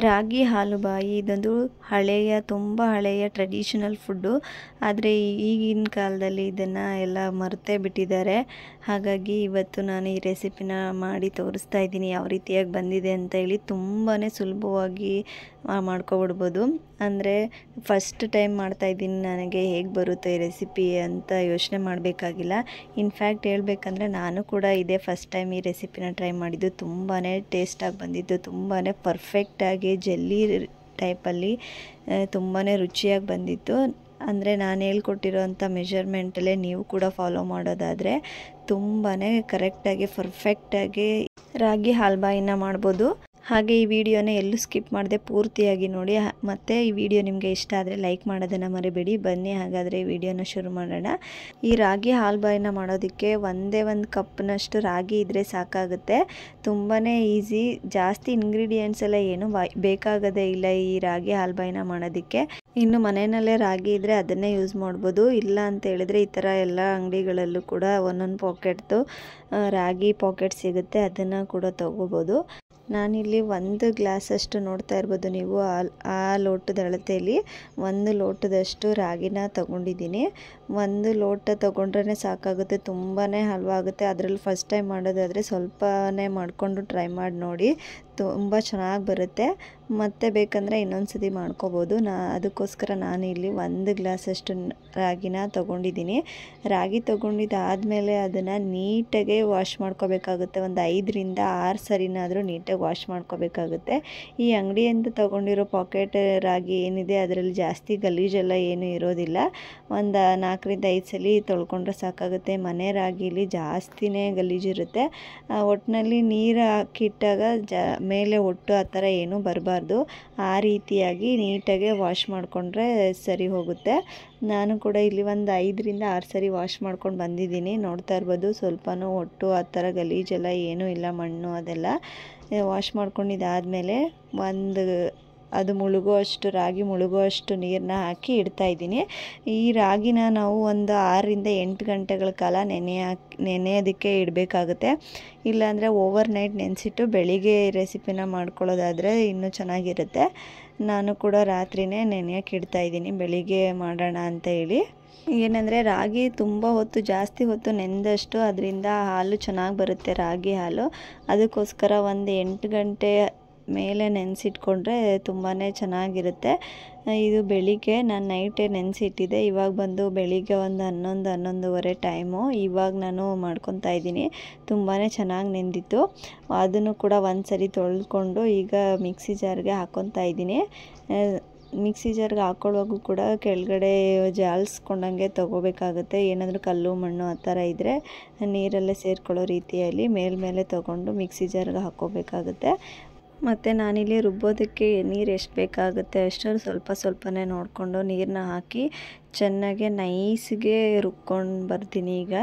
ರಾಗಿ ಹಾಲುಬಾಯಿ ಇದೊಂದು ತುಂಬ ಹಳೆಯ ಟ್ರೆಡಿಷನಲ್ ಫುಡ್ಡು. ಆದರೆ ಈಗಿನ ಕಾಲದಲ್ಲಿ ಇದನ್ನು ಎಲ್ಲ ಮರೆತೇ ಬಿಟ್ಟಿದ್ದಾರೆ. ಹಾಗಾಗಿ ಇವತ್ತು ನಾನು ಈ ರೆಸಿಪಿನ ಮಾಡಿ ತೋರಿಸ್ತಾ ಇದ್ದೀನಿ ಯಾವ ರೀತಿಯಾಗಿ ಬಂದಿದೆ ಅಂತ ಹೇಳಿ. ತುಂಬಾ ಸುಲಭವಾಗಿ ಮಾಡ್ಕೊಬಿಡ್ಬೋದು. ಅಂದರೆ ಫಸ್ಟ್ ಟೈಮ್ ಮಾಡ್ತಾಯಿದ್ದೀನಿ, ನನಗೆ ಹೇಗೆ ಬರುತ್ತೆ ಈ ರೆಸಿಪಿ ಅಂತ ಯೋಚನೆ ಮಾಡಬೇಕಾಗಿಲ್ಲ. ಇನ್ಫ್ಯಾಕ್ಟ್ ಹೇಳ್ಬೇಕಂದ್ರೆ ನಾನು ಕೂಡ ಇದೇ ಫಸ್ಟ್ ಟೈಮ್ ಈ ರೆಸಿಪಿನ ಟ್ರೈ ಮಾಡಿದ್ದು. ತುಂಬಾ ಟೇಸ್ಟಾಗಿ ಬಂದಿದ್ದು, ತುಂಬಾ ಪರ್ಫೆಕ್ಟಾಗಿ ಜೆಲ್ಲಿ ಟೈಪಲ್ಲಿ ತುಂಬಾ ರುಚಿಯಾಗಿ ಬಂದಿತ್ತು. ಅಂದರೆ ನಾನು ಹೇಳ್ಕೊಟ್ಟಿರೋಂಥ ಮೆಷರ್ಮೆಂಟಲ್ಲೇ ನೀವು ಕೂಡ ಫಾಲೋ ಮಾಡೋದಾದರೆ ತುಂಬಾ ಕರೆಕ್ಟಾಗಿ ಪರ್ಫೆಕ್ಟಾಗಿ ರಾಗಿ ಹಾಲ್ಬಾಯಿನ ಮಾಡ್ಬೋದು. ಹಾಗೆ ಈ ವಿಡಿಯೋನ ಎಲ್ಲೂ ಸ್ಕಿಪ್ ಮಾಡದೆ ಪೂರ್ತಿಯಾಗಿ ನೋಡಿ. ಮತ್ತು ಈ ವಿಡಿಯೋ ನಿಮಗೆ ಇಷ್ಟ ಆದರೆ ಲೈಕ್ ಮಾಡೋದನ್ನು ಮರಿಬೇಡಿ. ಬನ್ನಿ ಹಾಗಾದರೆ ಈ ವಿಡಿಯೋನ ಶುರು ಮಾಡೋಣ. ಈ ರಾಗಿ ಹಾಲ್ಬಾಯಿನ ಮಾಡೋದಕ್ಕೆ ಒಂದೇ ಒಂದು ಕಪ್ನಷ್ಟು ರಾಗಿ ಇದ್ದರೆ ಸಾಕಾಗುತ್ತೆ. ತುಂಬಾ ಈಸಿ, ಜಾಸ್ತಿ ಇಂಗ್ರೀಡಿಯೆಂಟ್ಸ್ ಎಲ್ಲ ಏನು ಬೇಕಾಗೋದೇ ಇಲ್ಲ ಈ ರಾಗಿ ಹಾಲ್ಬಾಯಿನ ಮಾಡೋದಕ್ಕೆ. ಇನ್ನು ಮನೆಯಲ್ಲೇ ರಾಗಿ ಇದ್ದರೆ ಅದನ್ನೇ ಯೂಸ್ ಮಾಡ್ಬೋದು. ಇಲ್ಲ ಅಂತ ಹೇಳಿದ್ರೆ ಈ ಥರ ಎಲ್ಲ ಅಂಗಡಿಗಳಲ್ಲೂ ಕೂಡ ಒಂದೊಂದು ಪಾಕೆಟ್ದು ರಾಗಿ ಪಾಕೆಟ್ ಸಿಗುತ್ತೆ, ಅದನ್ನು ಕೂಡ ತೊಗೋಬೋದು. ನಾನಿಲ್ಲಿ 1 ಗ್ಲಾಸಷ್ಟು ನೋಡ್ತಾ ಇರ್ಬೋದು ನೀವು, ಆ ಲೋಟದ ಅಳತೆಯಲ್ಲಿ 1 ಲೋಟದಷ್ಟು ರಾಗಿನ ತಗೊಂಡಿದ್ದೀನಿ. 1 ಲೋಟ ತೊಗೊಂಡ್ರೆ ಸಾಕಾಗುತ್ತೆ. ತುಂಬಾ ಹಲ್ವಾ ಆಗುತ್ತೆ. ಅದರಲ್ಲಿ ಫಸ್ಟ್ ಟೈಮ್ ಮಾಡೋದಾದರೆ ಸ್ವಲ್ಪನೇ ಮಾಡಿಕೊಂಡು ಟ್ರೈ ಮಾಡಿ ನೋಡಿ, ತುಂಬ ಚೆನ್ನಾಗಿ ಬರುತ್ತೆ. ಮತ್ತೆ ಬೇಕಂದರೆ ಇನ್ನೊಂದು ಸತಿ ಮಾಡ್ಕೋಬೋದು. ಅದಕ್ಕೋಸ್ಕರ ನಾನು ಇಲ್ಲಿ 1 ಗ್ಲಾಸಷ್ಟು ರಾಗಿನ ತೊಗೊಂಡಿದ್ದೀನಿ. ರಾಗಿ ತೊಗೊಂಡಿದ್ದಾದಮೇಲೆ ಅದನ್ನು ನೀಟಾಗೆ ವಾಶ್ ಮಾಡ್ಕೋಬೇಕಾಗುತ್ತೆ. ಒಂದು 5ರಿಂದ 6 ಸರಿನಾದರೂ ನೀಟಾಗಿ ವಾಶ್ ಮಾಡ್ಕೋಬೇಕಾಗುತ್ತೆ. ಈ ಅಂಗಡಿಯಿಂದ ತೊಗೊಂಡಿರೋ ಪಾಕೆಟ್ ರಾಗಿ ಏನಿದೆ ಅದರಲ್ಲಿ ಜಾಸ್ತಿ ಗಲೀಜೆಲ್ಲ ಏನೂ ಇರೋದಿಲ್ಲ. ಒಂದು 4ರಿಂದ 5 ಸಲ ತೊಳ್ಕೊಂಡ್ರೆ ಸಾಕಾಗುತ್ತೆ. ಮನೆ ರಾಗಿಲಿ ಜಾಸ್ತಿನೇ ಗಲೀಜಿರುತ್ತೆ. ಒಟ್ಟಿನಲ್ಲಿ ನೀರು ಹಾಕಿಟ್ಟಾಗ ಮೇಲೆ ಒಟ್ಟು ಆ ಥರ ಏನೂ ಬರಬಾರ್ದು. ಆ ರೀತಿಯಾಗಿ ನೀಟಾಗಿ ವಾಶ್ ಮಾಡಿಕೊಂಡ್ರೆ ಸರಿ ಹೋಗುತ್ತೆ. ನಾನು ಕೂಡ ಇಲ್ಲಿ ಒಂದು 5ರಿಂದ 6 ಸರಿ ವಾಶ್ ಮಾಡ್ಕೊಂಡು ಬಂದಿದ್ದೀನಿ. ನೋಡ್ತಾ ಇರ್ಬೋದು, ಸ್ವಲ್ಪನೂ ಒಟ್ಟು ಆ ಥರ ಗಲೀಜೆಲ್ಲ ಏನೂ ಇಲ್ಲ, ಮಣ್ಣು ಅದೆಲ್ಲ. ವಾಶ್ ಮಾಡ್ಕೊಂಡಿದ್ದಾದಮೇಲೆ ಅದು ಮುಳುಗುವಷ್ಟು ರಾಗಿ ಮುಳುಗುವಷ್ಟು ನೀರನ್ನ ಹಾಕಿ ಇಡ್ತಾಯಿದ್ದೀನಿ. ಈ ರಾಗಿನ ನಾವು ಒಂದು 6ರಿಂದ 8 ಗಂಟೆಗಳ ಕಾಲ ನೆನೆಯೋದಕ್ಕೆ ಇಡಬೇಕಾಗುತ್ತೆ. ಇಲ್ಲಾಂದರೆ ಓವರ್ ನೈಟ್ ನೆನೆಸಿಟ್ಟು ಬೆಳಿಗ್ಗೆ ರೆಸಿಪಿನ ಮಾಡ್ಕೊಳ್ಳೋದಾದರೆ ಇನ್ನೂ ಚೆನ್ನಾಗಿರುತ್ತೆ. ನಾನು ಕೂಡ ರಾತ್ರಿನೇ ನೆನೆಯೋಕ್ಕೆ ಇಡ್ತಾಯಿದ್ದೀನಿ, ಬೆಳಿಗ್ಗೆ ಮಾಡೋಣ ಅಂತ ಹೇಳಿ. ಏನಂದರೆ ರಾಗಿ ತುಂಬ ಹೊತ್ತು, ಜಾಸ್ತಿ ಹೊತ್ತು ನೆನೆದಷ್ಟು ಅದರಿಂದ ಹಾಲು ಚೆನ್ನಾಗಿ ಬರುತ್ತೆ, ರಾಗಿ ಹಾಲು. ಅದಕ್ಕೋಸ್ಕರ ಒಂದು 8 ಗಂಟೆ ಮೇಲೆ ನೆನೆಸಿಟ್ಕೊಂಡ್ರೆ ತುಂಬಾ ಚೆನ್ನಾಗಿರುತ್ತೆ. ಇದು ಬೆಳಿಗ್ಗೆ ನಾನು ನೈಟೇ ನೆನೆಸಿಟ್ಟಿದ್ದೆ. ಇವಾಗ ಬಂದು ಬೆಳಿಗ್ಗೆ ಒಂದು 11-11:30 ಟೈಮು. ಇವಾಗ ನಾನು ಮಾಡ್ಕೊತಾ ಇದ್ದೀನಿ. ತುಂಬಾ ಚೆನ್ನಾಗಿ ನೆಂದಿತ್ತು. ಅದನ್ನು ಕೂಡ ಒಂದು ಸರಿ ತೊಳ್ಕೊಂಡು ಈಗ ಮಿಕ್ಸಿ ಜಾರ್ಗೆ ಹಾಕ್ಕೊತಾ ಇದ್ದೀನಿ. ಮಿಕ್ಸಿ ಜಾರ್ಗೆ ಹಾಕೊಳ್ಳುವಾಗೂ ಕೂಡ ಕೆಳಗಡೆ ಜಾಲಿಸ್ಕೊಂಡಂಗೆ ತೊಗೋಬೇಕಾಗುತ್ತೆ. ಏನಾದರೂ ಕಲ್ಲು ಮಣ್ಣು ಆ ಥರ ಇದ್ದರೆ ನೀರಲ್ಲೇ ಸೇರ್ಕೊಳ್ಳೋ ರೀತಿಯಲ್ಲಿ ಮೇಲ್ಮೇಲೆ ತೊಗೊಂಡು ಮಿಕ್ಸಿ ಜಾರ್ಗೆ ಹಾಕ್ಕೋಬೇಕಾಗುತ್ತೆ. ಮತ್ತು ನಾನಿಲ್ಲಿ ರುಬ್ಬೋದಕ್ಕೆ ನೀರು ಎಷ್ಟು ಬೇಕಾಗುತ್ತೆ ಅಷ್ಟು ಸ್ವಲ್ಪನೇ ನೋಡಿಕೊಂಡು ನೀರನ್ನ ಹಾಕಿ ಚೆನ್ನಾಗಿ ನೈಸ್ಗೆ ರುಬ್ಕೊಂಡು ಬರ್ತೀನಿ. ಈಗ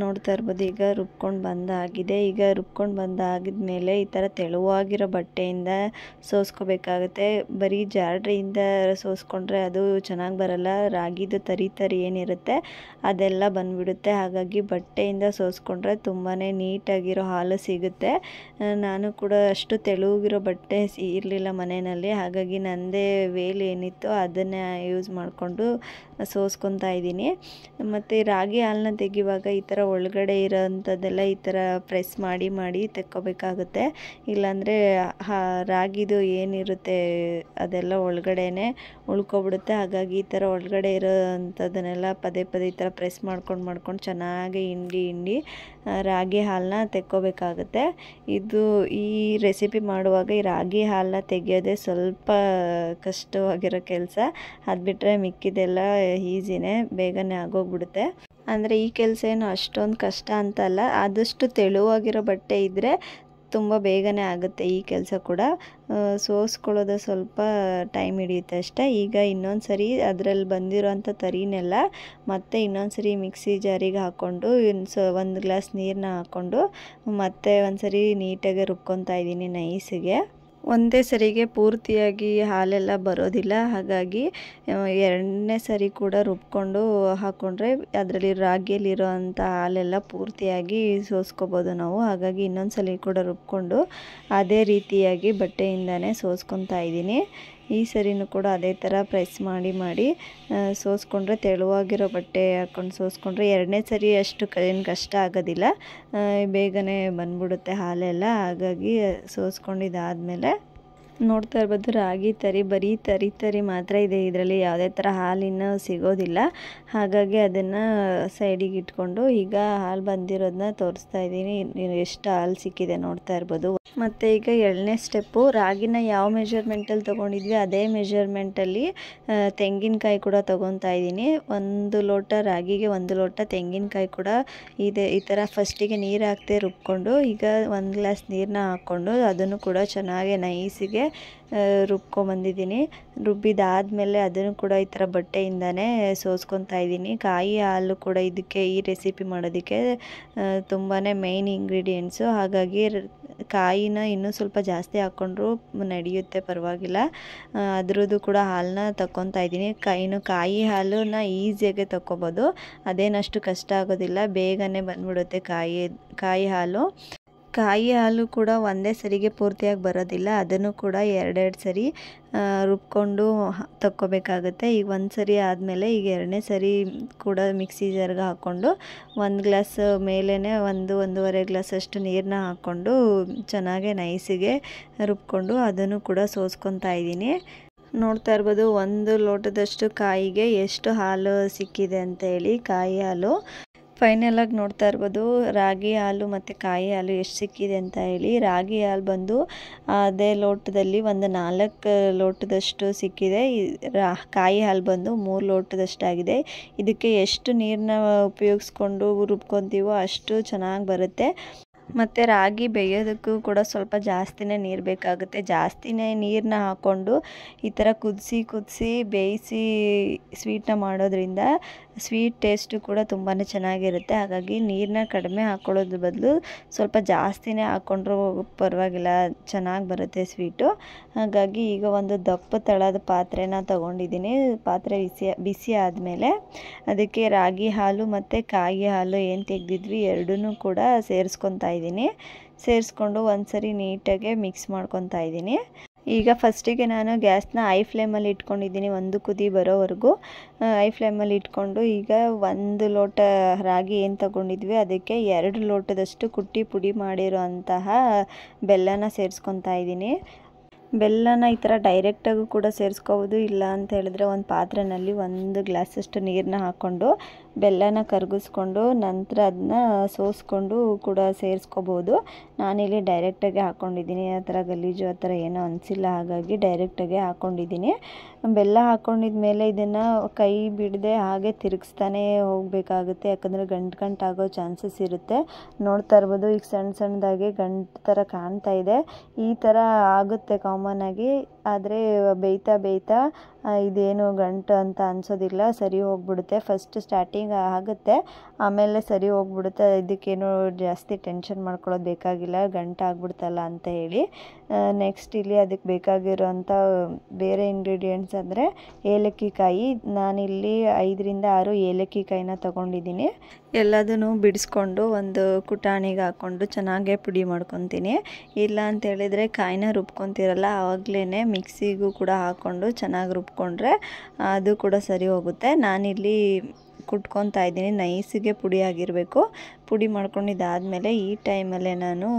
ನೋಡ್ತಾ ಇರ್ಬೋದು, ಈಗ ರುಬ್ಕೊಂಡು ಬಂದಾಗಿದೆ. ಈಗ ರುಬ್ಕೊಂಡು ಬಂದಾಗಿದ್ಮೇಲೆ ಈ ಥರ ತೆಳುವಾಗಿರೋ ಬಟ್ಟೆಯಿಂದ ಸೋಸ್ಕೋಬೇಕಾಗುತ್ತೆ. ಬರೀ ಜಾಡ್ರಿಯಿಂದ ಸೋಸ್ಕೊಂಡ್ರೆ ಅದು ಚೆನ್ನಾಗಿ ಬರಲ್ಲ. ರಾಗಿದು ತರಿ ಏನಿರುತ್ತೆ ಅದೆಲ್ಲ ಬಂದುಬಿಡುತ್ತೆ. ಹಾಗಾಗಿ ಬಟ್ಟೆಯಿಂದ ಸೋಸ್ಕೊಂಡ್ರೆ ತುಂಬಾ ನೀಟಾಗಿರೋ ಹಾಲು ಸಿಗುತ್ತೆ. ನಾನು ಕೂಡ ಅಷ್ಟು ತೆಳುವಾಗಿರೋ ಬಟ್ಟೆ ಇರಲಿಲ್ಲ ಮನೆಯಲ್ಲಿ. ಹಾಗಾಗಿ ನನ್ನದೇ ವೇಲ್ ಏನಿತ್ತು ಅದನ್ನು ಯೂಸ್ ಮಾಡಿಕೊಂಡು ಸೋಸ್ಕೊತಾ ಇದ್ದೀನಿ. ಮತ್ತು ರಾಗಿ ಹಾಲನ್ನ ತೆಗಿವಾಗ ಈ ಥರ ಒಳಗಡೆ ಇರೋವಂಥದ್ದೆಲ್ಲ ಈ ಥರ ಪ್ರೆಸ್ ಮಾಡಿ ತೆಕ್ಕೋಬೇಕಾಗುತ್ತೆ. ಇಲ್ಲಾಂದರೆ ರಾಗಿದು ಏನಿರುತ್ತೆ ಅದೆಲ್ಲ ಒಳಗಡೆನೇ ಉಳ್ಕೊಬಿಡುತ್ತೆ. ಹಾಗಾಗಿ ಈ ಥರ ಒಳಗಡೆ ಇರೋವಂಥದ್ದನ್ನೆಲ್ಲ ಪದೇ ಈ ಥರ ಪ್ರೆಸ್ ಮಾಡ್ಕೊಂಡು ಚೆನ್ನಾಗಿ ಹಿಂಡಿ ರಾಗಿ ಹಾಲನ್ನ ತೆಕ್ಕೋಬೇಕಾಗುತ್ತೆ. ಈ ರೆಸಿಪಿ ಮಾಡುವಾಗ ಈ ರಾಗಿ ಹಾಲನ್ನ ತೆಗೆಯೋದೇ ಸ್ವಲ್ಪ ಕಷ್ಟವಾಗಿರೋ ಕೆಲಸ. ಅದು ಬಿಟ್ಟರೆ ಮಿಕ್ಕಿದೆಲ್ಲ ಈಸಿನೇ, ಬೇಗನೆ ಆಗೋಗ್ಬಿಡುತ್ತೆ. ಅಂದರೆ ಈ ಕೆಲಸ ಏನು ಅಷ್ಟೊಂದು ಕಷ್ಟ ಅಂತಲ್ಲ. ಆದಷ್ಟು ತೆಳುವಾಗಿರೋ ಬಟ್ಟೆ ಇದ್ದರೆ ತುಂಬ ಬೇಗನೆ ಆಗುತ್ತೆ ಈ ಕೆಲಸ ಕೂಡ. ಸೋಸ್ಕೊಳ್ಳೋದು ಸ್ವಲ್ಪ ಟೈಮ್ ಹಿಡಿಯುತ್ತೆ ಅಷ್ಟೇ. ಈಗ ಇನ್ನೊಂದು ಸರಿ ಅದರಲ್ಲಿ ಬಂದಿರೋಂಥ ತರಿನೆಲ್ಲ ಮತ್ತೆ ಇನ್ನೊಂದು ಸರಿ ಮಿಕ್ಸಿ ಜಾರಿಗೆ ಹಾಕ್ಕೊಂಡು 1 ಗ್ಲಾಸ್ ನೀರನ್ನ ಹಾಕ್ಕೊಂಡು ಮತ್ತೆ ಒಂದು ಸರಿ ನೀಟಾಗಿ ರುಬ್ಕೊತಾ ಇದ್ದೀನಿ ನೈಸಿಗೆ. ಒಂದೇ ಸರಿಗೆ ಪೂರ್ತಿಯಾಗಿ ಹಾಲೆಲ್ಲ ಬರೋದಿಲ್ಲ. ಹಾಗಾಗಿ ಎರಡನೇ ಸರಿ ಕೂಡ ರುಬ್ಕೊಂಡು ಹಾಕ್ಕೊಂಡ್ರೆ ಅದರಲ್ಲಿ ರಾಗಿಯಲ್ಲಿರೋ ಅಂಥ ಹಾಲೆಲ್ಲ ಪೂರ್ತಿಯಾಗಿ ಸೋಸ್ಕೋಬೋದು ನಾವು. ಹಾಗಾಗಿ ಇನ್ನೊಂದು ಸಲ ಕೂಡ ರುಬ್ಕೊಂಡು ಅದೇ ರೀತಿಯಾಗಿ ಬಟ್ಟೆಯಿಂದನೇ ಸೋಸ್ಕೊತಾ ಇದ್ದೀನಿ. ಈ ಸರಿನೂ ಕೂಡ ಅದೇ ಥರ ಪ್ರೆಸ್ ಮಾಡಿ ಸೋಸ್ಕೊಂಡ್ರೆ ತೆಳುವಾಗಿರೋ ಬಟ್ಟೆ ಹಾಕ್ಕೊಂಡು ಸೋಸ್ಕೊಂಡ್ರೆ ಎರಡನೇ ಸರಿ ಅಷ್ಟು ಏನು ಕಷ್ಟ ಆಗೋದಿಲ್ಲ, ಬೇಗನೆ ಬಂದ್ಬಿಡುತ್ತೆ ಹಾಲೆಲ್ಲ. ಹಾಗಾಗಿ ಸೋಸ್ಕೊಂಡಿದ್ದಾದಮೇಲೆ ನೋಡ್ತಾ ಇರ್ಬೋದು ರಾಗಿ ತರಿ ಬರೀ ತರಿ ಮಾತ್ರ ಇದೆ, ಇದರಲ್ಲಿ ಯಾವುದೇ ಥರ ಹಾಲಿನ ಸಿಗೋದಿಲ್ಲ. ಹಾಗಾಗಿ ಅದನ್ನು ಸೈಡಿಗೆ ಇಟ್ಕೊಂಡು ಈಗ ಹಾಲು ಬಂದಿರೋದನ್ನ ತೋರಿಸ್ತಾ ಇದ್ದೀನಿ. ಎಷ್ಟು ಹಾಲು ಸಿಕ್ಕಿದೆ ನೋಡ್ತಾ ಇರ್ಬೋದು. ಮತ್ತು ಈಗ ಎರಡನೇ ಸ್ಟೆಪ್ಪು, ರಾಗಿನ ಯಾವ ಮೆಜರ್ಮೆಂಟಲ್ಲಿ ತೊಗೊಂಡಿದ್ವಿ ಅದೇ ಮೆಜರ್ಮೆಂಟಲ್ಲಿ ತೆಂಗಿನಕಾಯಿ ಕೂಡ ತೊಗೊತಾ ಇದ್ದೀನಿ. 1 ಲೋಟ ರಾಗಿಗೆ 1 ಲೋಟ ತೆಂಗಿನಕಾಯಿ ಕೂಡ ಇದೆ. ಈ ಥರ ಫಸ್ಟಿಗೆ ನೀರು ಹಾಕ್ತೆ ರುಬ್ಕೊಂಡು ಈಗ 1 ಗ್ಲಾಸ್ ನೀರನ್ನ ಹಾಕ್ಕೊಂಡು ಅದನ್ನು ಕೂಡ ಚೆನ್ನಾಗಿ ನೈಸಿಗೆ ರುಬ್ಕೊಂಬಂದಿದ್ದೀನಿ. ರುಬ್ಬಿದಾದಮೇಲೆ ಅದನ್ನು ಕೂಡ ಈ ಥರ ಬಟ್ಟೆಯಿಂದನೇ ಸೋಸ್ಕೊತಾ ಇದ್ದೀನಿ. ಕಾಯಿ ಹಾಲು ಕೂಡ ಇದಕ್ಕೆ ಈ ರೆಸಿಪಿ ಮಾಡೋದಕ್ಕೆ ತುಂಬಾ ಮೇಯ್ನ್ ಇಂಗ್ರೀಡಿಯೆಂಟ್ಸು. ಹಾಗಾಗಿ ಕಾಯಿನ ಇನ್ನೂ ಸ್ವಲ್ಪ ಜಾಸ್ತಿ ಹಾಕ್ಕೊಂಡ್ರು ನಡೆಯುತ್ತೆ, ಪರವಾಗಿಲ್ಲ. ಅದ್ರದ್ದು ಕೂಡ ಹಾಲನ್ನ ತಗೊತಾ ಇದ್ದೀನಿ. ಕಾಯಿ ಹಾಲನ್ನ ಈಸಿಯಾಗೆ ತಗೊಬೋದು, ಅದೇನಷ್ಟು ಕಷ್ಟ ಆಗೋದಿಲ್ಲ, ಬೇಗನೆ ಬಂದ್ಬಿಡುತ್ತೆ ಕಾಯಿ ಹಾಲು. ಕಾಯಿ ಹಾಲು ಕೂಡ ಒಂದೇ ಸರಿಗೆ ಪೂರ್ತಿಯಾಗಿ ಬರೋದಿಲ್ಲ, ಅದನ್ನು ಕೂಡ ಎರಡೆರಡು ಸರಿ ರುಬ್ಕೊಂಡು ತಕ್ಕೋಬೇಕಾಗುತ್ತೆ. ಈಗ 1 ಸರಿ ಆದಮೇಲೆ ಈಗ ಎರಡನೇ ಸರಿ ಕೂಡ ಮಿಕ್ಸಿ ಜಾರ್ಗೆ ಹಾಕ್ಕೊಂಡು 1 ಗ್ಲಾಸ್ ಮೇಲೇ 1-1.5 ಗ್ಲಾಸ್ ಅಷ್ಟು ನೀರನ್ನ ಹಾಕ್ಕೊಂಡು ಚೆನ್ನಾಗೆ ನೈಸಿಗೆ ರುಬ್ಕೊಂಡು ಅದನ್ನು ಕೂಡ ಸೋಸ್ಕೊತಾ ಇದ್ದೀನಿ. ನೋಡ್ತಾ ಇರ್ಬೋದು 1 ಲೋಟದಷ್ಟು ಕಾಯಿಗೆ ಎಷ್ಟು ಹಾಲು ಸಿಕ್ಕಿದೆ ಅಂತ ಹೇಳಿ. ಕಾಯಿ ಹಾಲು ಫೈನಲಾಗಿ ನೋಡ್ತಾ ಇರ್ಬೋದು ರಾಗಿ ಹಾಲು ಮತ್ತು ಕಾಯಿ ಹಾಲು ಎಷ್ಟು ಸಿಕ್ಕಿದೆ ಅಂತ ಹೇಳಿ. ರಾಗಿ ಹಾಲು ಬಂದು ಅದೇ ಲೋಟದಲ್ಲಿ 4 ಲೋಟದಷ್ಟು ಸಿಕ್ಕಿದೆ. ಕಾಯಿ ಹಾಲು ಬಂದು 3 ಲೋಟದಷ್ಟಾಗಿದೆ. ಇದಕ್ಕೆ ಎಷ್ಟು ನೀರನ್ನ ಉಪಯೋಗಿಸ್ಕೊಂಡು ರುಬ್ಕೊತೀವೋ ಅಷ್ಟು ಚೆನ್ನಾಗಿ ಬರುತ್ತೆ. ಮತ್ತು ರಾಗಿ ಬೇಯೋದಕ್ಕೂ ಕೂಡ ಸ್ವಲ್ಪ ಜಾಸ್ತಿನೇ ನೀರು ಬೇಕಾಗುತ್ತೆ. ಜಾಸ್ತಿನೇ ನೀರನ್ನ ಹಾಕ್ಕೊಂಡು ಈ ಥರ ಕುದಿಸಿ ಬೇಯಿಸಿ ಸ್ವೀಟನ್ನ ಮಾಡೋದ್ರಿಂದ ಸ್ವೀಟ್ ಟೇಸ್ಟು ಕೂಡ ತುಂಬಾ ಚೆನ್ನಾಗಿರುತ್ತೆ. ಹಾಗಾಗಿ ನೀರನ್ನ ಕಡಿಮೆ ಹಾಕ್ಕೊಳ್ಳೋದ್ರ ಬದಲು ಸ್ವಲ್ಪ ಜಾಸ್ತಿನೇ ಹಾಕ್ಕೊಂಡ್ರೂ ಪರವಾಗಿಲ್ಲ, ಚೆನ್ನಾಗಿ ಬರುತ್ತೆ ಸ್ವೀಟು. ಹಾಗಾಗಿ ಈಗ ಒಂದು ದಪ್ಪ ತಳದ ಪಾತ್ರೆನ ತೊಗೊಂಡಿದ್ದೀನಿ. ಪಾತ್ರೆ ಬಿಸಿ ಆದಮೇಲೆ ಅದಕ್ಕೆ ರಾಗಿ ಹಾಲು ಮತ್ತು ಕಾಯಿ ಹಾಲು ಏನು ತೆಗೆದಿದ್ವಿ ಎರಡನ್ನೂ ಕೂಡ ಸೇರಿಸ್ಕೊತಾ ಇದ್ದೀನಿ. ಸೇರಿಸ್ಕೊಂಡು ಒಂದ್ಸರಿ ನೀಟಾಗಿ ಮಿಕ್ಸ್ ಮಾಡ್ಕೊತಾ ಇದ್ದೀನಿ. ಈಗ ಫಸ್ಟಿಗೆ ನಾನು ಗ್ಯಾಸ್ನ ಐ ಫ್ಲೇಮಲ್ಲಿ ಇಟ್ಕೊಂಡಿದ್ದೀನಿ, 1 ಕುದಿ ಬರೋವರೆಗೂ ಐ ಫ್ಲೇಮಲ್ಲಿ ಇಟ್ಕೊಂಡು ಈಗ 1 ಲೋಟ ರಾಗಿ ಏನು ತಗೊಂಡಿದ್ವಿ ಅದಕ್ಕೆ 2 ಲೋಟದಷ್ಟು ಕುಟ್ಟಿ ಪುಡಿ ಮಾಡಿರೋ ಅಂತಹ ಬೆಲ್ಲನ ಸೇರಿಸ್ಕೊತಾ ಇದ್ದೀನಿ. ಬೆಲ್ಲನ ಈ ಥರ ಡೈರೆಕ್ಟಾಗೂ ಕೂಡ ಸೇರಿಸ್ಕೋಬೋದು, ಇಲ್ಲ ಅಂತ ಹೇಳಿದ್ರೆ ಒಂದು ಪಾತ್ರೆಯಲ್ಲಿ 1 ಗ್ಲಾಸಷ್ಟು ನೀರನ್ನ ಹಾಕ್ಕೊಂಡು ಬೆಲ್ಲನ ಕರಗಿಸ್ಕೊಂಡು ನಂತರ ಅದನ್ನ ಸೋಸ್ಕೊಂಡು ಕೂಡ ಸೇರಿಸ್ಕೋಬೋದು. ನಾನಿಲ್ಲಿ ಡೈರೆಕ್ಟಾಗಿ ಹಾಕ್ಕೊಂಡಿದ್ದೀನಿ, ಆ ಥರ ಗಲೀಜು ಆ ಥರ ಏನೂ ಅನಿಸಿಲ್ಲ, ಹಾಗಾಗಿ ಡೈರೆಕ್ಟಾಗಿ ಹಾಕ್ಕೊಂಡಿದ್ದೀನಿ. ಬೆಲ್ಲ ಹಾಕ್ಕೊಂಡಿದ್ಮೇಲೆ ಇದನ್ನು ಕೈ ಬಿಡದೆ ಹಾಗೆ ತಿರುಗಿಸ್ತಾನೆ ಹೋಗಬೇಕಾಗುತ್ತೆ, ಯಾಕಂದರೆ ಗಂಟಾಗೋ ಚಾನ್ಸಸ್ ಇರುತ್ತೆ. ನೋಡ್ತಾ ಇರ್ಬೋದು ಈಗ ಸಣ್ಣದಾಗಿ ಗಂಟು ಥರ ಕಾಣ್ತಾ ಇದೆ. ಈ ಥರ ಆಗುತ್ತೆ ಕಾಮನ್ ಆಗಿ, ಆದರೆ ಬೇಯ್ತಾ ಇದೇನು ಗಂಟು ಅಂತ ಅನಿಸೋದಿಲ್ಲ, ಸರಿ ಹೋಗ್ಬಿಡುತ್ತೆ. ಫಸ್ಟ್ ಸ್ಟಾರ್ಟಿಂಗ್ ಆಗುತ್ತೆ, ಆಮೇಲೆ ಸರಿ ಹೋಗ್ಬಿಡುತ್ತೆ. ಇದಕ್ಕೇನು ಜಾಸ್ತಿ ಟೆನ್ಷನ್ ಮಾಡ್ಕೊಳ್ಳೋದು ಬೇಕಾಗಿಲ್ಲ, ಗಂಟು ಆಗ್ಬಿಡ್ತಲ್ಲ ಅಂತ ಹೇಳಿ. ನೆಕ್ಸ್ಟ್ ಇಲ್ಲಿ ಅದಕ್ಕೆ ಬೇಕಾಗಿರೋಂಥ ಬೇರೆ ಇಂಗ್ರೀಡಿಯೆಂಟ್ಸ್ ಅಂದರೆ ಏಲಕ್ಕಿ ಕಾಯಿ. ನಾನಿಲ್ಲಿ 5-6 ಏಲಕ್ಕಿ ಕಾಯಿನ ತೊಗೊಂಡಿದ್ದೀನಿ. ಎಲ್ಲದನ್ನು ಬಿಡಿಸ್ಕೊಂಡು ಒಂದು ಕುಟಾಣಿಗೆ ಹಾಕ್ಕೊಂಡು ಚೆನ್ನಾಗೇ ಪುಡಿ ಮಾಡ್ಕೊತೀನಿ. ಇಲ್ಲ ಅಂತ ಹೇಳಿದರೆ ಕಾಯಿನ ರುಬ್ಕೊತಿರಲ್ಲ, ಆವಾಗಲೇ ಮಿಕ್ಸಿಗೂ ಕೂಡ ಹಾಕ್ಕೊಂಡು ಚೆನ್ನಾಗಿ ರುಬ್ಕೊಂಡ್ರೆ ಅದು ಕೂಡ ಸರಿ ಹೋಗುತ್ತೆ. ನಾನಿಲ್ಲಿ ಕುಟ್ಕೊತಾ ಇದ್ದೀನಿ, ನೈಸಿಗೆ ಪುಡಿ ಆಗಿರಬೇಕು. ಪುಡಿ ಮಾಡ್ಕೊಂಡಿದ್ದಾದಮೇಲೆ ಈ ಟೈಮಲ್ಲೇ ನಾನು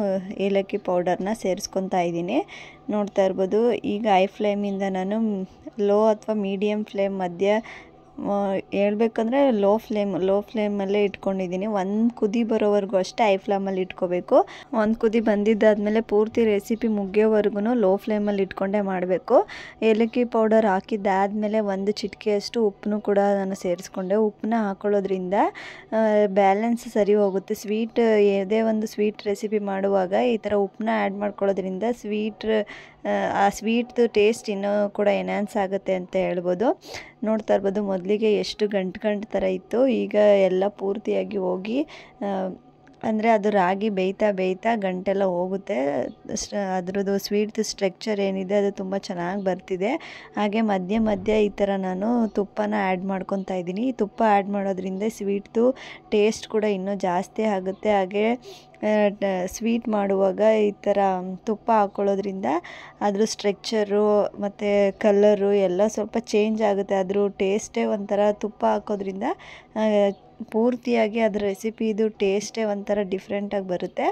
ಏಲಕ್ಕಿ ಪೌಡರ್ನ ಸೇರಿಸ್ಕೊತಾ ಇದ್ದೀನಿ. ನೋಡ್ತಾ ಇರ್ಬೋದು ಈಗ ಐ ಫ್ಲೇಮಿಂದ ನಾನು ಲೋ ಅಥವಾ ಮೀಡಿಯಮ್ ಫ್ಲೇಮ್ ಮಧ್ಯ ಹೇಳ್ಬೇಕಂದ್ರೆ ಲೋ ಫ್ಲೇಮಲ್ಲೇ ಇಟ್ಕೊಂಡಿದ್ದೀನಿ. 1 ಕುದಿ ಬರೋವರೆಗೂ ಅಷ್ಟೇ ಐ ಫ್ಲೇಮಲ್ಲಿ ಇಟ್ಕೋಬೇಕು. 1 ಕುದಿ ಬಂದಿದ್ದಾದಮೇಲೆ ಪೂರ್ತಿ ರೆಸಿಪಿ ಮುಗಿಯೋವರೆಗೂ ಲೋ ಫ್ಲೇಮಲ್ಲಿ ಇಟ್ಕೊಂಡೇ ಮಾಡಬೇಕು. ಏಲಕ್ಕಿ ಪೌಡರ್ ಹಾಕಿದ್ದಾದಮೇಲೆ 1 ಚಿಟಿಕೆಯಷ್ಟು ಉಪ್ಪನ್ನು ಕೂಡ ನಾನು ಸೇರಿಸ್ಕೊಂಡೆ. ಉಪ್ಪನ್ನ ಹಾಕೊಳ್ಳೋದ್ರಿಂದ ಬ್ಯಾಲೆನ್ಸ್ ಸರಿ ಹೋಗುತ್ತೆ. ಯಾವುದೇ ಒಂದು ಸ್ವೀಟ್ ರೆಸಿಪಿ ಮಾಡುವಾಗ ಈ ಥರ ಉಪ್ಪನ್ನ ಆ್ಯಡ್ ಮಾಡ್ಕೊಳ್ಳೋದ್ರಿಂದ ಆ ಸ್ವೀಟ್ದು ಟೇಸ್ಟ್ ಇನ್ನೂ ಕೂಡ ಎನ್ಹಾನ್ಸ್ ಆಗುತ್ತೆ ಅಂತ ಹೇಳ್ಬೋದು. ನೋಡ್ತಾ ಇರ್ಬೋದು ಮೊದಲಿಗೆ ಎಷ್ಟು ಗಂಟು ಥರ ಇತ್ತು, ಈಗ ಎಲ್ಲ ಪೂರ್ತಿಯಾಗಿ ಹೋಗಿ ಅಂದರೆ ಅದು ರಾಗಿ ಬೇಯ್ತಾ ಬೇಯ್ತಾ ಗಂಟೆಲ್ಲ ಹೋಗುತ್ತೆ. ಅದರದ್ದು ಸ್ವೀಟ್ದು ಸ್ಟ್ರಕ್ಚರ್ ಏನಿದೆ ಅದು ತುಂಬ ಚೆನ್ನಾಗಿ ಬರ್ತಿದೆ. ಹಾಗೆ ಮಧ್ಯೆ ಮಧ್ಯೆ ಈ ಥರ ನಾನು ತುಪ್ಪನ ಆ್ಯಡ್ ಮಾಡ್ಕೊತಾ ಇದ್ದೀನಿ. ತುಪ್ಪ ಆ್ಯಡ್ ಮಾಡೋದ್ರಿಂದ ಸ್ವೀಟ್ದು ಟೇಸ್ಟ್ ಕೂಡ ಇನ್ನೂ ಜಾಸ್ತಿ ಆಗುತ್ತೆ. ಹಾಗೆ ಸ್ವೀಟ್ ಮಾಡುವಾಗ ಈ ಥರ ತುಪ್ಪ ಹಾಕ್ಕೊಳ್ಳೋದ್ರಿಂದ ಅದ್ರ ಸ್ಟ್ರಕ್ಚರು ಮತ್ತು ಕಲರು ಎಲ್ಲ ಸ್ವಲ್ಪ ಚೇಂಜ್ ಆಗುತ್ತೆ. ಅದ್ರ ಟೇಸ್ಟೇ ಒಂಥರ ತುಪ್ಪ ಹಾಕೋದ್ರಿಂದ ಪೂರ್ತಿಯಾಗಿ ಅದ್ರ ರೆಸಿಪಿದು ಟೇಸ್ಟೇ ಒಂಥರ ಡಿಫ್ರೆಂಟಾಗಿ ಬರುತ್ತೆ.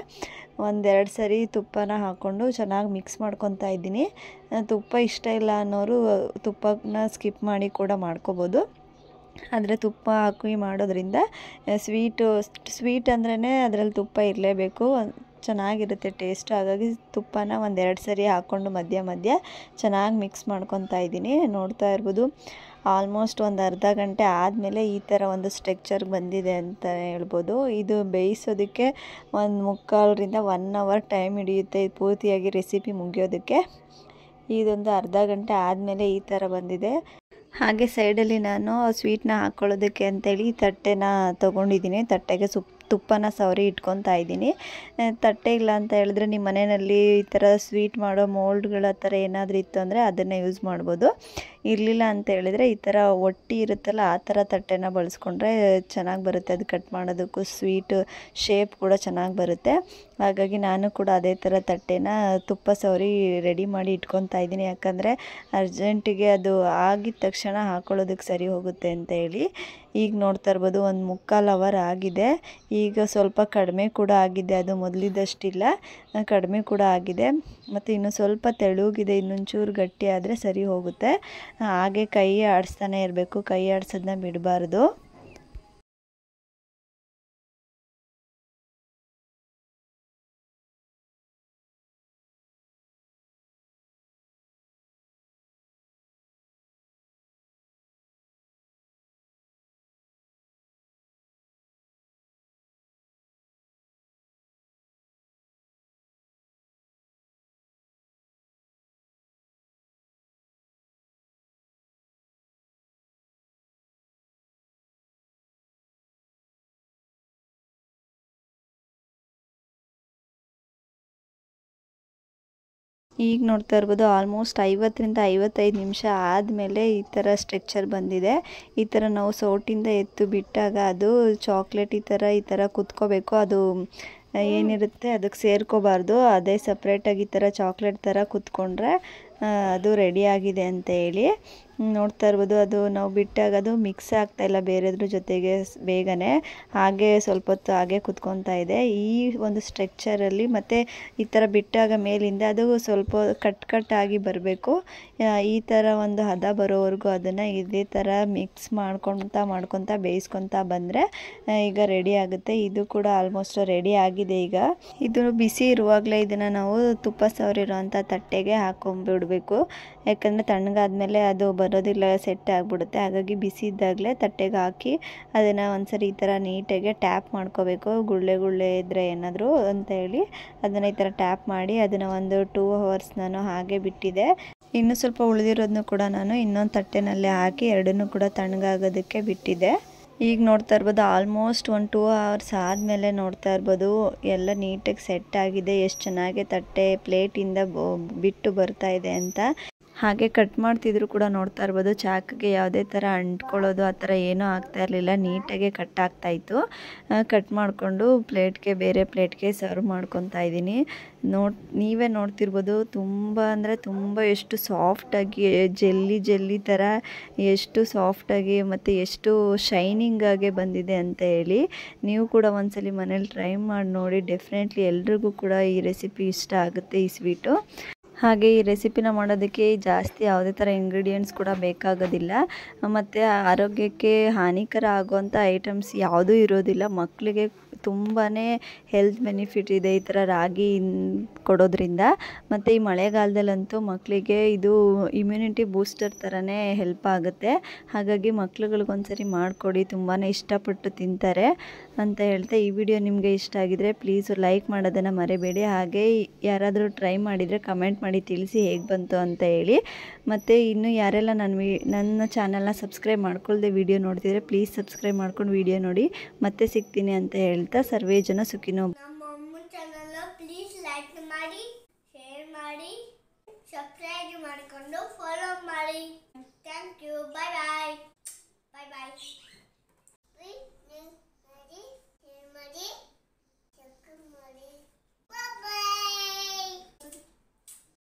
ಒಂದೆರಡು ಸರಿ ತುಪ್ಪನ ಹಾಕ್ಕೊಂಡು ಚೆನ್ನಾಗಿ ಮಿಕ್ಸ್ ಮಾಡ್ಕೊತಾ ಇದ್ದೀನಿ. ತುಪ್ಪ ಇಷ್ಟ ಇಲ್ಲ ಅನ್ನೋರು ತುಪ್ಪನ ಸ್ಕಿಪ್ ಮಾಡಿ ಕೂಡ ಮಾಡ್ಕೋಬೋದು. ಆದರೆ ತುಪ್ಪ ಹಾಕಿ ಮಾಡೋದ್ರಿಂದ ಸ್ವೀಟ್ ಅಂದ್ರೇ ಅದರಲ್ಲಿ ತುಪ್ಪ ಇರಲೇಬೇಕು, ಚೆನ್ನಾಗಿರುತ್ತೆ ಟೇಸ್ಟ್. ಹಾಗಾಗಿ ತುಪ್ಪನ ಒಂದೆರಡು ಸರಿ ಹಾಕ್ಕೊಂಡು ಮಧ್ಯ ಮಧ್ಯ ಚೆನ್ನಾಗಿ ಮಿಕ್ಸ್ ಮಾಡ್ಕೊತಾ ಇದ್ದೀನಿ. ನೋಡ್ತಾ ಇರ್ಬೋದು ಆಲ್ಮೋಸ್ಟ್ ಒಂದು ಅರ್ಧ ಗಂಟೆ ಆದಮೇಲೆ ಈ ಥರ ಒಂದು ಸ್ಟ್ರಕ್ಚರ್ ಬಂದಿದೆ ಅಂತ ಹೇಳ್ಬೋದು. ಇದು ಬೇಯಿಸೋದಕ್ಕೆ 1.25 ಅವರ್ ಟೈಮ್ ಹಿಡಿಯುತ್ತೆ ಪೂರ್ತಿಯಾಗಿ ರೆಸಿಪಿ ಮುಗಿಯೋದಕ್ಕೆ. ಇದೊಂದು ಅರ್ಧ ಗಂಟೆ ಆದಮೇಲೆ ಈ ಥರ ಬಂದಿದೆ. ಹಾಗೆ ಸೈಡಲ್ಲಿ ನಾನು ಸ್ವೀಟ್ನ ಹಾಕ್ಕೊಳ್ಳೋದಕ್ಕೆ ಅಂತೇಳಿ ತಟ್ಟೆನ ತೊಗೊಂಡಿದ್ದೀನಿ. ತಟ್ಟೆಗೆ ತುಪ್ಪನ ಸವರಿ ಇಟ್ಕೊತಾ ಇದ್ದೀನಿ. ತಟ್ಟೆ ಇಲ್ಲ ಅಂತ ಹೇಳಿದ್ರೆ ನಿಮ್ಮ ಮನೆಯಲ್ಲಿ ಈ ಥರ ಸ್ವೀಟ್ ಮಾಡೋ ಮೋಲ್ಡ್ಗಳ ಥರ ಏನಾದರೂ ಇತ್ತು ಅಂದರೆ ಅದನ್ನು ಯೂಸ್ ಮಾಡ್ಬೋದು. ಇರಲಿಲ್ಲ ಅಂತ ಹೇಳಿದರೆ ಈ ಥರ ಒಟ್ಟಿ ಇರುತ್ತಲ್ಲ ಆ ಥರ ತಟ್ಟೆನ ಬಳಸ್ಕೊಂಡ್ರೆ ಚೆನ್ನಾಗಿ ಬರುತ್ತೆ. ಅದು ಕಟ್ ಮಾಡೋದಕ್ಕೂ ಸ್ವೀಟ್ ಶೇಪ್ ಕೂಡ ಚೆನ್ನಾಗಿ ಬರುತ್ತೆ. ಹಾಗಾಗಿ ನಾನು ಕೂಡ ಅದೇ ಥರ ತಟ್ಟೆನ ತುಪ್ಪ ಸವರಿ ರೆಡಿ ಮಾಡಿ ಇಟ್ಕೊತಾ ಇದ್ದೀನಿ. ಯಾಕಂದರೆ ಅರ್ಜೆಂಟಿಗೆ ಅದು ಆಗಿದ ತಕ್ಷಣ ಹಾಕ್ಕೊಳ್ಳೋದಕ್ಕೆ ಸರಿ ಹೋಗುತ್ತೆ ಅಂತ ಹೇಳಿ. ಈಗ ನೋಡ್ತಾ ಇರ್ಬೋದು 1.25 ಅವರ್ ಆಗಿದೆ. ಈಗ ಸ್ವಲ್ಪ ಕಡಿಮೆ ಕೂಡ ಆಗಿದೆ, ಅದು ಮೊದಲಿದ್ದಷ್ಟಿಲ್ಲ, ಕಡಿಮೆ ಕೂಡ ಆಗಿದೆ. ಮತ್ತು ಇನ್ನು ಸ್ವಲ್ಪ ತೆಳುಗಿದೆ, ಇನ್ನೊಂಚೂರು ಗಟ್ಟಿ ಆದರೆ ಸರಿ ಹೋಗುತ್ತೆ. ಹಾಗೆ ಕೈ ಆಡಿಸ್ತಾನೆ ಇರಬೇಕು, ಕೈ ಆಡಿಸೋದನ್ನ ಬಿಡಬಾರ್ದು. ಈಗ ನೋಡ್ತಾ ಇರ್ಬೋದು ಆಲ್ಮೋಸ್ಟ್ 50ರಿಂದ 55 ನಿಮಿಷ ಆದಮೇಲೆ ಈ ಥರ ಸ್ಟ್ರಕ್ಚರ್ ಬಂದಿದೆ. ಈ ಥರ ನಾವು ಸೌಟಿಂದ ಎತ್ತು ಬಿಟ್ಟಾಗ ಅದು ಚಾಕ್ಲೇಟ್ ಈ ಥರ ಕುತ್ಕೋಬೇಕು. ಅದು ಏನಿರುತ್ತೆ ಅದಕ್ಕೆ ಸೇರ್ಕೋಬಾರ್ದು. ಅದೇ ಸಪ್ರೇಟಾಗಿ ಈ ಥರ ಚಾಕ್ಲೇಟ್ ಥರ ಕುತ್ಕೊಂಡ್ರೆ ಅದು ರೆಡಿಯಾಗಿದೆ ಅಂತ ಹೇಳಿ. ನೋಡ್ತಾ ಇರ್ಬೋದು ಅದು ನಾವು ಬಿಟ್ಟಾಗ ಅದು ಮಿಕ್ಸ್ ಆಗ್ತಾಯಿಲ್ಲ ಬೇರೆದ್ರ ಜೊತೆಗೆ ಬೇಗನೆ, ಹಾಗೆ ಸ್ವಲ್ಪ ಹೊತ್ತು ಹಾಗೆ ಕುತ್ಕೊತಾ ಇದೆ. ಈ ಒಂದು ಸ್ಟ್ರಕ್ಚರಲ್ಲಿ ಮತ್ತು ಈ ಥರ ಬಿಟ್ಟಾಗ ಮೇಲಿಂದ ಅದು ಸ್ವಲ್ಪ ಕಟ್ ಆಗಿ ಬರಬೇಕು. ಈ ಥರ ಒಂದು ಹದ ಬರೋವರೆಗೂ ಅದನ್ನು ಇದೇ ಥರ ಮಿಕ್ಸ್ ಮಾಡ್ಕೊತಾ ಬೇಯಿಸ್ಕೊತಾ ಬಂದರೆ ಈಗ ರೆಡಿ ಆಗುತ್ತೆ. ಇದು ಕೂಡ ಆಲ್ಮೋಸ್ಟ್ ರೆಡಿ ಆಗಿದೆ. ಈಗ ಇದು ಬಿಸಿ ಇರುವಾಗಲೇ ಇದನ್ನು ನಾವು ತುಪ್ಪ ಸವರಿರುವಂಥ ತಟ್ಟೆಗೆ ಹಾಕೊಂಡ್ಬಿಡ್ಬೇಕು. ಯಾಕಂದರೆ ತಣ್ಣಗಾದ್ಮೇಲೆ ಅದು ಬರೋದಿಲ್ಲ, ಸೆಟ್ ಆಗಿಬಿಡುತ್ತೆ. ಹಾಗಾಗಿ ಬಿಸಿ ಇದ್ದಾಗಲೇ ತಟ್ಟೆಗೆ ಹಾಕಿ ಅದನ್ನು ಒಂದ್ಸರಿ ಈ ಥರ ನೀಟಾಗಿ ಟ್ಯಾಪ್ ಮಾಡ್ಕೋಬೇಕು. ಗುಳ್ಳೆ ಇದ್ದರೆ ಏನಾದರೂ ಅಂತ ಹೇಳಿ ಅದನ್ನು ಈ ಥರ ಟ್ಯಾಪ್ ಮಾಡಿ ಅದನ್ನು ಒಂದು 2 ಅವರ್ಸ್ ನಾನು ಹಾಗೆ ಬಿಟ್ಟಿದ್ದೆ. ಇನ್ನೂ ಸ್ವಲ್ಪ ಉಳಿದಿರೋದನ್ನು ಕೂಡ ನಾನು ಇನ್ನೊಂದು ತಟ್ಟೆನಲ್ಲೇ ಹಾಕಿ ಎರಡನ್ನೂ ಕೂಡ ತಣ್ಣಗಾಗೋದಕ್ಕೆ ಬಿಟ್ಟಿದ್ದೆ. ಈಗ ನೋಡ್ತಾ ಇರ್ಬೋದು ಆಲ್ಮೋಸ್ಟ್ 2 ಅವರ್ಸ್ ಆದಮೇಲೆ ನೋಡ್ತಾ ಇರ್ಬೋದು ಎಲ್ಲ ನೀಟಾಗಿ ಸೆಟ್ ಆಗಿದೆ. ಎಷ್ಟು ಚೆನ್ನಾಗಿ ತಟ್ಟೆ ಪ್ಲೇಟಿಂದ ಬಿಟ್ಟು ಬರ್ತಾ ಇದೆ ಅಂತ. ಹಾಗೆ ಕಟ್ ಮಾಡ್ತಿದ್ರು ಕೂಡ ನೋಡ್ತಾ ಇರ್ಬೋದು ಚಾಕಿಗೆ ಯಾವುದೇ ಥರ ಅಂಟ್ಕೊಳ್ಳೋದು ಆ ಥರ ಏನೂ ಆಗ್ತಾ ಇರಲಿಲ್ಲ, ನೀಟಾಗಿ ಕಟ್ ಆಗ್ತಾಯಿತ್ತು. ಕಟ್ ಮಾಡಿಕೊಂಡು ಬೇರೆ ಪ್ಲೇಟ್ಗೆ ಸರ್ವ್ ಮಾಡ್ಕೊತಾ ಇದ್ದೀನಿ. ನೀವೇ ನೋಡ್ತಿರ್ಬೋದು ತುಂಬ ಅಂದರೆ ತುಂಬ ಎಷ್ಟು ಸಾಫ್ಟಾಗಿ ಜೆಲ್ಲಿ ಥರ ಎಷ್ಟು ಸಾಫ್ಟಾಗಿ ಮತ್ತು ಎಷ್ಟು ಶೈನಿಂಗಾಗಿ ಬಂದಿದೆ ಅಂತ ಹೇಳಿ. ನೀವು ಕೂಡ ಒಂದ್ಸಲಿ ಮನೇಲಿ ಟ್ರೈ ಮಾಡಿ ನೋಡಿ. ಡೆಫಿನೆಟ್ಲಿ ಎಲ್ರಿಗೂ ಕೂಡ ಈ ರೆಸಿಪಿ ಇಷ್ಟ ಆಗುತ್ತೆ, ಈ ಸ್ವೀಟು. ಹಾಗೆ ಈ ರೆಸಿಪಿನ ಮಾಡೋದಕ್ಕೆ ಜಾಸ್ತಿ ಯಾವುದೇ ಥರ ಇಂಗ್ರೀಡಿಯೆಂಟ್ಸ್ ಕೂಡ ಬೇಕಾಗೋದಿಲ್ಲ ಮತ್ತು ಆರೋಗ್ಯಕ್ಕೆ ಹಾನಿಕರ ಆಗುವಂಥ ಐಟಮ್ಸ್ ಯಾವುದೂ ಇರೋದಿಲ್ಲ. ಮಕ್ಕಳಿಗೆ ತುಂಬಾ ಹೆಲ್ತ್ ಬೆನಿಫಿಟ್ ಇದೆ ಈ ಥರ ರಾಗಿ ಕೊಡೋದ್ರಿಂದ. ಮತ್ತು ಈ ಮಳೆಗಾಲದಲ್ಲಂತೂ ಮಕ್ಕಳಿಗೆ ಇದು ಇಮ್ಯುನಿಟಿ ಬೂಸ್ಟರ್ ಥರನೇ ಹೆಲ್ಪ್ ಆಗುತ್ತೆ. ಹಾಗಾಗಿ ಮಕ್ಳುಗಳಿಗೊಂದ್ಸರಿ ಮಾಡಿಕೊಡಿ, ತುಂಬಾ ಇಷ್ಟಪಟ್ಟು ತಿಂತಾರೆ ಅಂತ ಹೇಳ್ತಾ ಈ ವಿಡಿಯೋ ನಿಮಗೆ ಇಷ್ಟ ಆಗಿದರೆ ಪ್ಲೀಸ್ ಲೈಕ್ ಮಾಡೋದನ್ನು ಮರಿಬೇಡಿ. ಹಾಗೆ ಯಾರಾದರೂ ಟ್ರೈ ಮಾಡಿದರೆ ಕಮೆಂಟ್ ಮಾಡಿ ತಿಳಿಸಿ ಹೇಗೆ ಬಂತು ಅಂತ ಹೇಳಿ. ಮತ್ತು ಇನ್ನು ಯಾರೆಲ್ಲ ನನ್ನ ಚಾನಲ್ನ ಸಬ್ಸ್ಕ್ರೈಬ್ ಮಾಡ್ಕೊಳ್ದೆ ವಿಡಿಯೋ ನೋಡ್ತಿದ್ರೆ ಪ್ಲೀಸ್ ಸಬ್ಸ್ಕ್ರೈಬ್ ಮಾಡ್ಕೊಂಡು ವಿಡಿಯೋ ನೋಡಿ. ಮತ್ತೆ ಸಿಗ್ತೀನಿ ಅಂತ ಹೇಳ್ತಾ ಹೇಳ್ತಾ ಸರ್ವೇ ಜನ ಸುಖಿನೋ